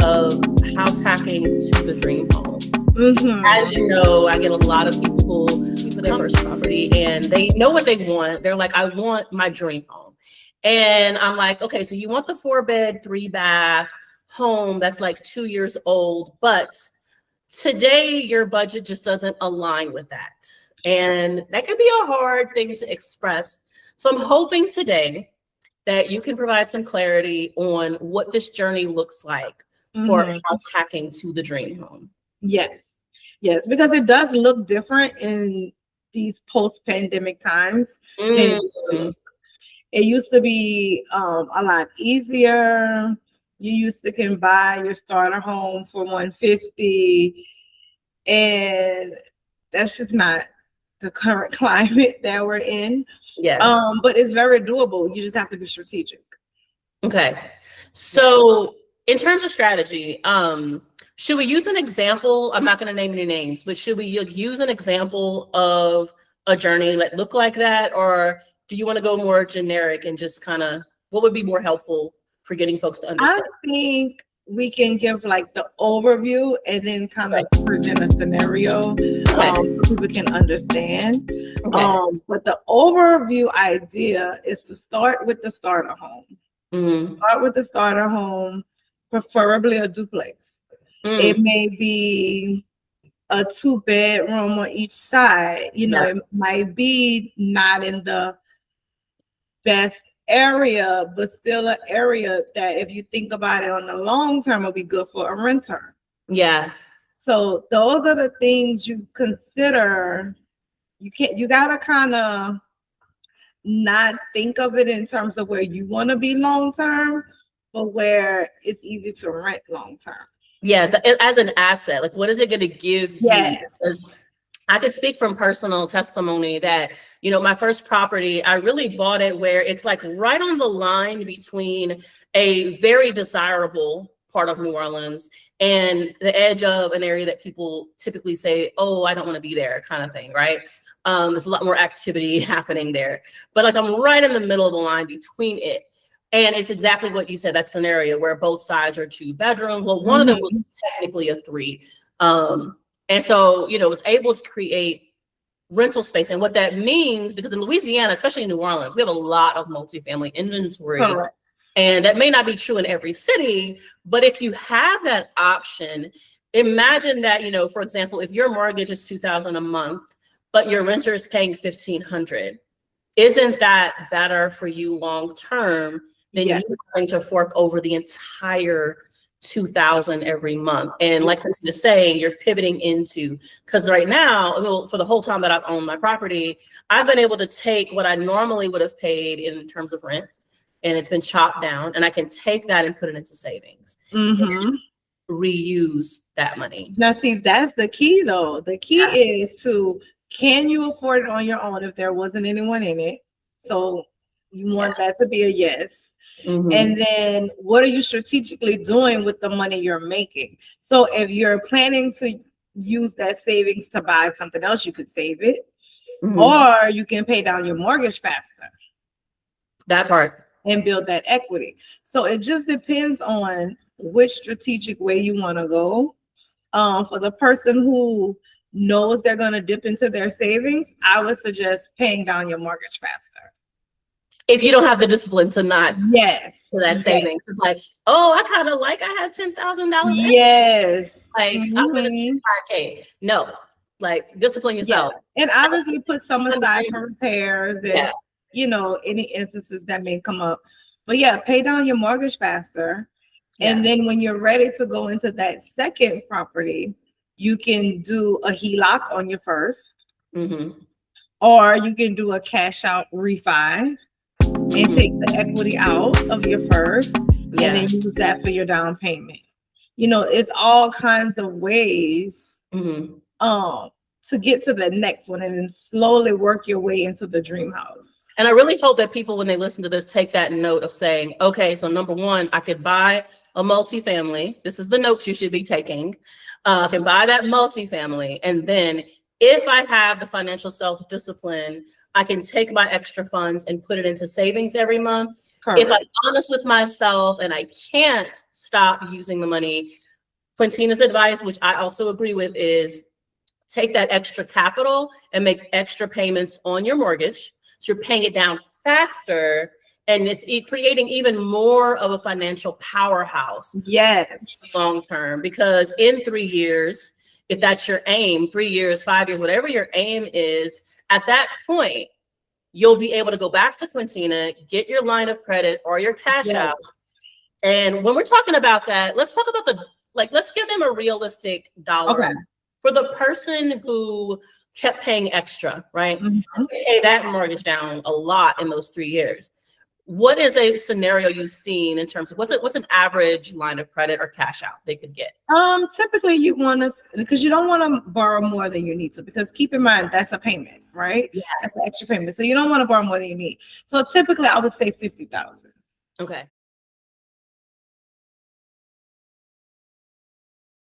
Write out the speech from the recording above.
of house hacking to the dream home. Mm-hmm. As you know, I get a lot of people who for their first property and they know what they want. They're like, I want my dream home. And I'm like, okay, so you want the 4-bed, 3-bath home that's like 2 years old, but today your budget just doesn't align with that. And that can be a hard thing to express. So I'm hoping today that you can provide some clarity on what this journey looks like for house hacking to the dream home. Yes, because it does look different in these post-pandemic times. It used to be a lot easier. You used to can buy your starter home for $150, and that's just not the current climate that we're in. Yeah. But it's very doable. You just have to be strategic. Okay. So in terms of strategy, should we use an example? I'm not going to name any names, but should we use an example of a journey that looked like that? Or do you want to go more generic and just kind of, what would be more helpful for getting folks to understand? I think we can give like the overview and then kind of present a scenario so people can understand. But the overview idea is to start with the starter home. Start with the starter home, preferably a duplex. It may be a 2-bedroom on each side. You know, it might be not in the best area, but still an area that if you think about it on the long term will be good for a renter. Yeah. So those are the things you consider. You gotta kind of not think of it in terms of where you want to be long term, but where it's easy to rent long term. Yeah, as an asset, like what is it going to give you? Because I could speak from personal testimony that, you know, my first property, I really bought it where it's like right on the line between a very desirable part of New Orleans and the edge of an area that people typically say, oh, I don't want to be there kind of thing, right? There's a lot more activity happening there. But like I'm right in the middle of the line between it. And it's exactly what you said, that scenario where both sides are 2 bedrooms. Well, one of them was technically a 3. And so, you know, was able to create rental space. And what that means, because in Louisiana, especially in New Orleans, we have a lot of multifamily inventory. Correct. And that may not be true in every city, but if you have that option, imagine that, you know, for example, if your mortgage is $2,000 a month, but your renter is paying $1,500, isn't that better for you long term than you trying to fork over the entire $2,000 every month? And like Christina is saying, you're pivoting into, because right now, for the whole time that I've owned my property, I've been able to take what I normally would have paid in terms of rent, and it's been chopped down, and I can take that and put it into savings. Reuse that money. Now, see, that's the key, though. The key is to, can you afford it on your own if there wasn't anyone in it? So you want that to be a yes. And then what are you strategically doing with the money you're making? So if you're planning to use that savings to buy something else, you could save it, or you can pay down your mortgage faster. That part. And build that equity. So it just depends on which strategic way you want to go. For the person who knows they're going to dip into their savings, I would suggest paying down your mortgage faster. If you don't have the discipline to not to that savings. It's like, oh, I kind of like, I have $10,000. Yes. Like I'm gonna do 5K. No, like discipline yourself. And obviously put some aside for repairs and you know, any instances that may come up. But pay down your mortgage faster. And then when you're ready to go into that second property, you can do a HELOC on your first, or you can do a cash out refi and take the equity out of your first and then use that for your down payment. You know, it's all kinds of ways to get to the next one and then slowly work your way into the dream house. And I really hope that people, when they listen to this, take that note of saying, okay, so number one, I could buy a multifamily. This is the notes you should be taking. I can buy that multifamily. And then if I have the financial self-discipline, I can take my extra funds and put it into savings every month. Correct. If I'm honest with myself and I can't stop using the money, Quintina's advice, which I also agree with, is take that extra capital and make extra payments on your mortgage. So you're paying it down faster, and it's creating even more of a financial powerhouse. Yes. Long term, because in 3 years, if that's your aim, 3 years, 5 years, whatever your aim is, at that point, you'll be able to go back to Quintina, get your line of credit or your cash out. And when we're talking about that, let's talk about let's give them a realistic dollar. Okay. For the person who kept paying extra, right? Mm-hmm. Pay that mortgage down a lot in those 3 years. What is a scenario you've seen in terms of what's an average line of credit or cash out they could get? Typically you want to, because you don't want to borrow more than you need to, because keep in mind that's a payment, right? Yeah. That's an extra payment. So you don't want to borrow more than you need. So typically I would say 50,000. Okay.